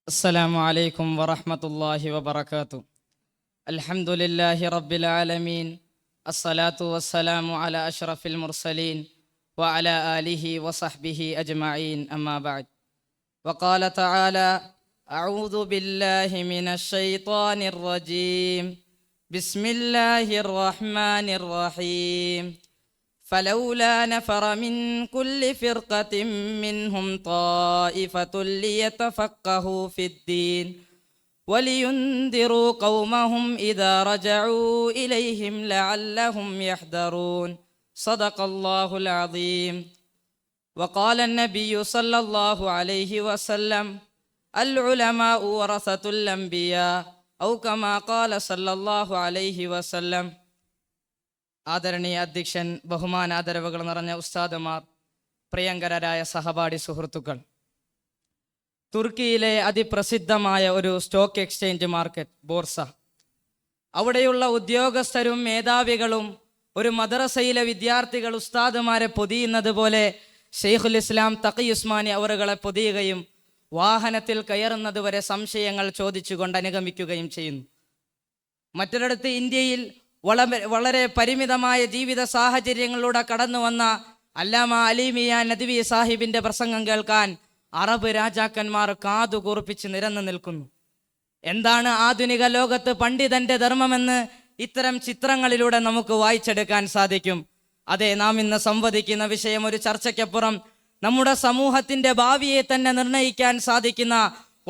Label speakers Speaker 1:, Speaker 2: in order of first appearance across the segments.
Speaker 1: السلام عليكم ورحمة الله وبركاته. الحمد لله رب العالمين. الصلاة والسلام على أشرف المرسلين وعلى آله وصحبه أجمعين. أما بعد. وقال تعالى: أعوذ بالله من الشيطان الرجيم. بسم الله الرحمن الرحيم. فلولا نفر من كل فرقة منهم طائفة ليتفقهوا في الدين ولينذروا قومهم إذا رجعوا إليهم لعلهم يحذرون. صدق الله العظيم. وقال النبي صلى الله عليه وسلم: العلماء ورثة الأنبياء أو كما قال صلى الله عليه وسلم. ആദരണീയ അധ്യക്ഷൻ, ബഹുമാനാദരവുകൾ നിറഞ്ഞ ഉസ്താദുമാർ, പ്രിയങ്കരരായ സഹപാഠി സുഹൃത്തുക്കൾ, തുർക്കിയിലെ അതിപ്രസിദ്ധമായ ഒരു സ്റ്റോക്ക് എക്സ്ചേഞ്ച് മാർക്കറ്റ്, ബോർസ, അവിടെയുള്ള ഉദ്യോഗസ്ഥരും മേധാവികളും ഒരു മദ്രസയിലെ വിദ്യാർത്ഥികൾ ഉസ്താദുമാരെ പൊതിയുന്നത് പോലെ ഷെയ്ഖുൽ ഇസ്ലാം തഖി ഉസ്മാനി അവറുകളെ പൊതിയുകയും വാഹനത്തിൽ കയറുന്നത് വരെ സംശയങ്ങൾ ചോദിച്ചുകൊണ്ട് അനുഗമിക്കുകയും ചെയ്യുന്നു. മറ്റൊരിടത്ത് ഇന്ത്യയിൽ വളരെ പരിമിതമായ ജീവിത സാഹചര്യങ്ങളിലൂടെ കടന്നു വന്ന അല്ലാമ അലിമിയ നദ്വി സാഹിബിന്റെ പ്രസംഗം കേൾക്കാൻ അറബ് രാജാക്കന്മാർ കാതുകൂർപ്പിച്ച് നിരന്നു നിൽക്കുന്നു. എന്താണ് ആധുനിക ലോകത്ത് പണ്ഡിതന്റെ ധർമ്മമെന്ന് ഇത്തരം ചിത്രങ്ങളിലൂടെ നമുക്ക് വായിച്ചെടുക്കാൻ സാധിക്കും. അതെ, നാം ഇന്ന് സംവദിക്കുന്ന വിഷയം ഒരു ചർച്ചയ്ക്കപ്പുറം നമ്മുടെ സമൂഹത്തിന്റെ ഭാവിയെ തന്നെ നിർണ്ണയിക്കാൻ സാധിക്കുന്ന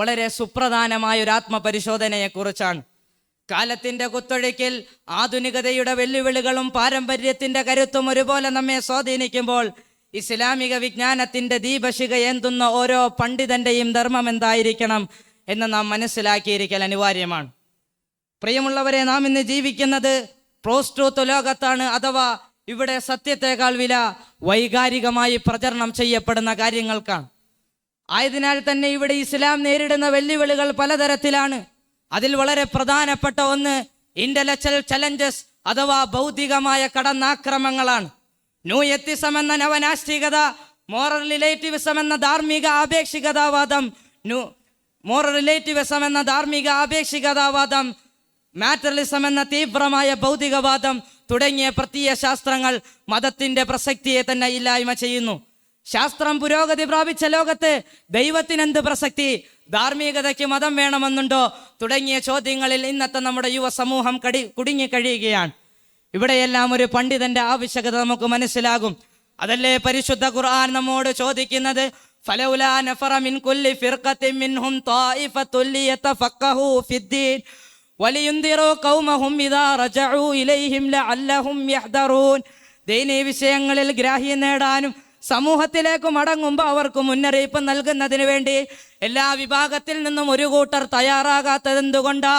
Speaker 1: വളരെ സുപ്രധാനമായ ഒരു ആത്മപരിശോധനയെക്കുറിച്ചാണ്. കാലത്തിന്റെ കുത്തൊഴുക്കിൽ ആധുനികതയുടെ വെല്ലുവിളികളും പാരമ്പര്യത്തിന്റെ കരുത്തും ഒരുപോലെ നമ്മെ സ്വാധീനിക്കുമ്പോൾ ഇസ്ലാമിക വിജ്ഞാനത്തിന്റെ ദീപശിഖ ഏന്തുന്ന ഓരോ പണ്ഡിതന്റെയും ധർമ്മം എന്തായിരിക്കണം എന്ന് നാം മനസ്സിലാക്കിയിരിക്കൽ അനിവാര്യമാണ്. പ്രിയമുള്ളവരെ, നാം ഇന്ന് ജീവിക്കുന്നത് പോസ്റ്റ് ട്രൂത്ത് ലോകത്താണ്. അഥവാ ഇവിടെ സത്യത്തെക്കാൾ വില വൈകാരികമായി പ്രചരണം ചെയ്യപ്പെടുന്ന കാര്യങ്ങൾക്കാണ്. ആയതിനാൽ തന്നെ ഇവിടെ ഇസ്ലാം നേരിടുന്ന വെല്ലുവിളികൾ പലതരത്തിലാണ്. അതിൽ വളരെ പ്രധാനപ്പെട്ട ഒന്ന് ഇന്റലക്ച്വൽ ചലഞ്ചസ് അഥവാ ബൗദ്ധികമായ കടന്നാക്രമങ്ങളാണ്. ന്യൂ എത്തിസം എന്ന നവനാസ്തികത, മോറൽ റിലേറ്റിവിസം എന്ന ധാർമ്മിക ആപേക്ഷികതാവാദം, മാറ്ററലിസം എന്ന തീവ്രമായ ഭൗതികവാദം തുടങ്ങിയ പ്രത്യയ ശാസ്ത്രങ്ങൾ മതത്തിന്റെ പ്രസക്തിയെ തന്നെ ഇല്ലായ്മ ചെയ്യുന്നു. ശാസ്ത്രം പുരോഗതി പ്രാപിച്ച ലോകത്ത് ദൈവത്തിനെന്ത് പ്രസക്തി, ധാർമ്മികതയ്ക്ക് മതം വേണമെന്നുണ്ടോ തുടങ്ങിയ ചോദ്യങ്ങളിൽ ഇന്നത്തെ നമ്മുടെ യുവ സമൂഹം കുടുങ്ങിക്കഴിയുകയാണ്. ഇവിടെയെല്ലാം ഒരു പണ്ഡിതന്റെ ആവശ്യകത നമുക്ക് മനസ്സിലാകും. അതല്ലേ പരിശുദ്ധ ഖുർആൻ നമ്മോട് ചോദിക്കുന്നത്: ഫലൗലാ നഫറ മിൻ കുല്ലി ഫിർഖത്തിൻ മിൻഹും ത്വായിഫത്തുൻ ലിയതഫഖഹു ഫിദ്ദീൻ വലിയുൻദിറു ഖൗമഹും ഇദാ റജഉ ഇലൈഹിം ലഅല്ലഹും യഹ്ദറൂൻ. ദീനീ വിഷയങ്ങളിൽ ഗ്രാഹ്യം നേടാനും സമൂഹത്തിലേക്ക് മടങ്ങുമ്പോൾ അവർക്ക് മുന്നറിയിപ്പ് നൽകുന്നതിന് വേണ്ടി എല്ലാ വിഭാഗത്തിൽ നിന്നും ഒരു കൂട്ടർ തയ്യാറാകാത്തത് എന്തുകൊണ്ടാ?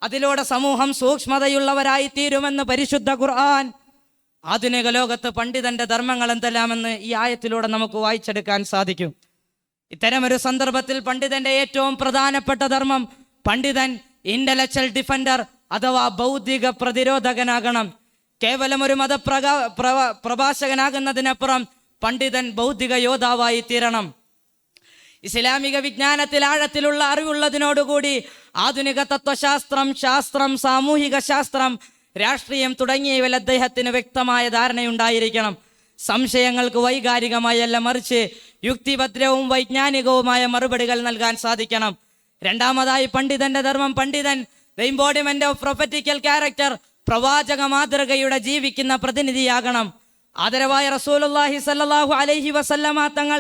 Speaker 1: അതിലൂടെ സമൂഹം സൂക്ഷ്മതയുള്ളവരായി തീരുമെന്ന് പരിശുദ്ധ ഖുർആൻ. ആധുനിക ലോകത്ത് പണ്ഡിതന്റെ ധർമ്മങ്ങൾ എന്തെല്ലാമെന്ന് ഈ ആയത്തിലൂടെ നമുക്ക് വായിച്ചെടുക്കാൻ സാധിക്കും. ഇത്തരമൊരു സന്ദർഭത്തിൽ പണ്ഡിതന്റെ ഏറ്റവും പ്രധാനപ്പെട്ട ധർമ്മം, പണ്ഡിതൻ ഇന്റലക്ച്വൽ ഡിഫൻഡർ അഥവാ ബൗദ്ധിക പ്രതിരോധകനാകണം. കേവലം ഒരു പ്രഭാഷകനാകുന്നതിനപ്പുറം പണ്ഡിതൻ ബൗദ്ധിക യോദ്ധാവായി തീരണം. ഇസ്ലാമിക വിജ്ഞാനത്തിൽ ആഴത്തിലുള്ള അറിവുള്ളതിനോടുകൂടി ആധുനിക തത്വശാസ്ത്രം, ശാസ്ത്രം, സാമൂഹിക ശാസ്ത്രം, രാഷ്ട്രീയം തുടങ്ങിയവയിൽ അദ്ദേഹത്തിന് വ്യക്തമായ ധാരണയുണ്ടായിരിക്കണം. സംശയങ്ങൾക്ക് വൈകാരികമായല്ല, മറിച്ച് യുക്തിഭദ്രവും വൈജ്ഞാനികവുമായ മറുപടികൾ നൽകാൻ സാധിക്കണം. രണ്ടാമതായി പണ്ഡിതന്റെ ധർമ്മം, പണ്ഡിതൻ the embodiment of prophetical character, പ്രവാചക മാതൃകയുടെ ജീവിക്കുന്ന പ്രതിനിധിയാകണം. ആദരവായ റസൂലുള്ളാഹി സ്വല്ലല്ലാഹു അലൈഹി വസല്ലമ തങ്ങൾ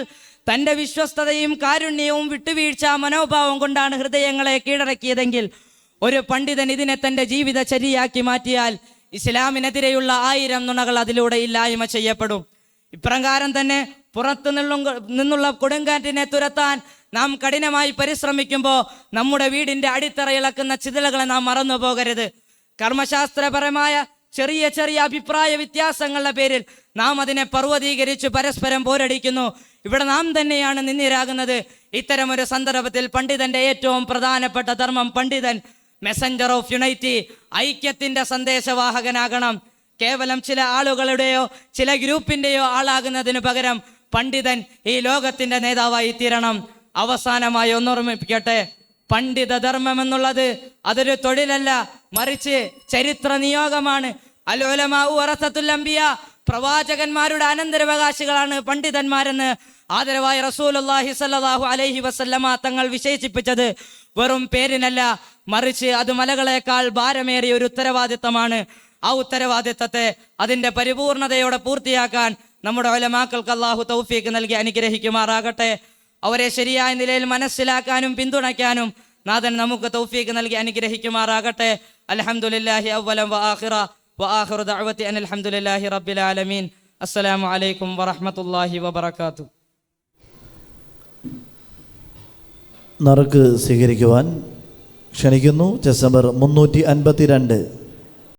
Speaker 1: തൻ്റെ വിശ്വസ്തതയും കാരുണ്യവും വിട്ടുവീഴ്ച മനോഭാവം കൊണ്ടാണ് ഹൃദയങ്ങളെ കീഴടക്കിയതെങ്കിൽ ഒരു പണ്ഡിതൻ ഇതിനെ തൻ്റെ ജീവിതചര്യയാക്കി മാറ്റിയാൽ ഇസ്ലാമിനെതിരെയുള്ള 1000 നുണകൾ അതിലൂടെ ഇല്ലായ്മ ചെയ്യപ്പെടും. ഇപ്രകാരം തന്നെ പുറത്തു നിന്നുള്ള കൊടുങ്കാറ്റിനെ തുരത്താൻ നാം കഠിനമായി പരിശ്രമിക്കുമ്പോൾ നമ്മുടെ വീടിൻ്റെ അടിത്തറ ഇളക്കുന്ന ചിതലുകളെ നാം മറന്നു പോകരുത്. കർമ്മശാസ്ത്രപരമായ ചെറിയ ചെറിയ അഭിപ്രായ വ്യത്യാസങ്ങളുടെ പേരിൽ നാം അതിനെ പർവ്വതീകരിച്ച് പരസ്പരം പോരടിക്കുന്നു. ഇവിടെ നാം തന്നെയാണ് നിന്ദ്യരാകുന്നത്. ഇത്തരമൊരു സന്ദർഭത്തിൽ പണ്ഡിതന്റെ ഏറ്റവും പ്രധാനപ്പെട്ട ധർമ്മം, പണ്ഡിതൻ മെസഞ്ചർ ഓഫ് യുണൈറ്റി, ഐക്യത്തിന്റെ സന്ദേശവാഹകനാകണം. കേവലം ചില ആളുകളുടെയോ ചില ഗ്രൂപ്പിന്റെയോ ആളാകുന്നതിന് പകരം പണ്ഡിതൻ ഈ ലോകത്തിന്റെ നേതാവായി തീരണം. അവസാനമായി ഒന്നോർമ്മിപ്പിക്കട്ടെ, പണ്ഡിത ധർമ്മം എന്നുള്ളത് അതൊരു തൊഴിലല്ല, മറിച്ച് ചരിത്ര നിയോഗമാണ്. അൽ ഉലമാഉ വറസത്തുൽ അംബിയ, പ്രവാചകന്മാരുടെ അനന്തരാവകാശികളാണ് പണ്ഡിതന്മാരെന്ന് ആദരവായ റസൂലുള്ളാഹി സ്വല്ലല്ലാഹു അലൈഹി വസല്ലമ തങ്ങൾ വിശേഷിപ്പിച്ചത് വെറും പേരിനല്ല, മറിച്ച് അത് മലകളെക്കാൾ ഭാരമേറിയ ഒരു ഉത്തരവാദിത്തമാണ്. ആ ഉത്തരവാദിത്തത്തെ അതിൻ്റെ പരിപൂർണതയോടെ പൂർത്തിയാക്കാൻ നമ്മുടെ ഉലമാക്കൾക്ക് അല്ലാഹു തൗഫീഖ് നൽകി അനുഗ്രഹിക്കുമാറാകട്ടെ. അവരെ ശരിയായ നിലയിൽ മനസ്സിലാക്കാനും പിന്തുണയ്ക്കാനും നാഥൻ നമുക്ക് തൗഫീഖ് നൽകി അനുഗ്രഹിക്കുമാറാകട്ടെ. അൽഹംദുലില്ലാഹി അവ്വലൻ വആഖിറു ദഅവതി അനിൽ ഹംദുലില്ലാഹി റബ്ബിൽ ആലമീൻ. അസ്സലാമു അലൈക്കും വറഹ്മത്തുള്ളാഹി വബറകാതുഹു.
Speaker 2: നറുക്ക് സ്വീകരിക്കുവാൻ ക്ഷണിക്കുന്നു. Chess number 352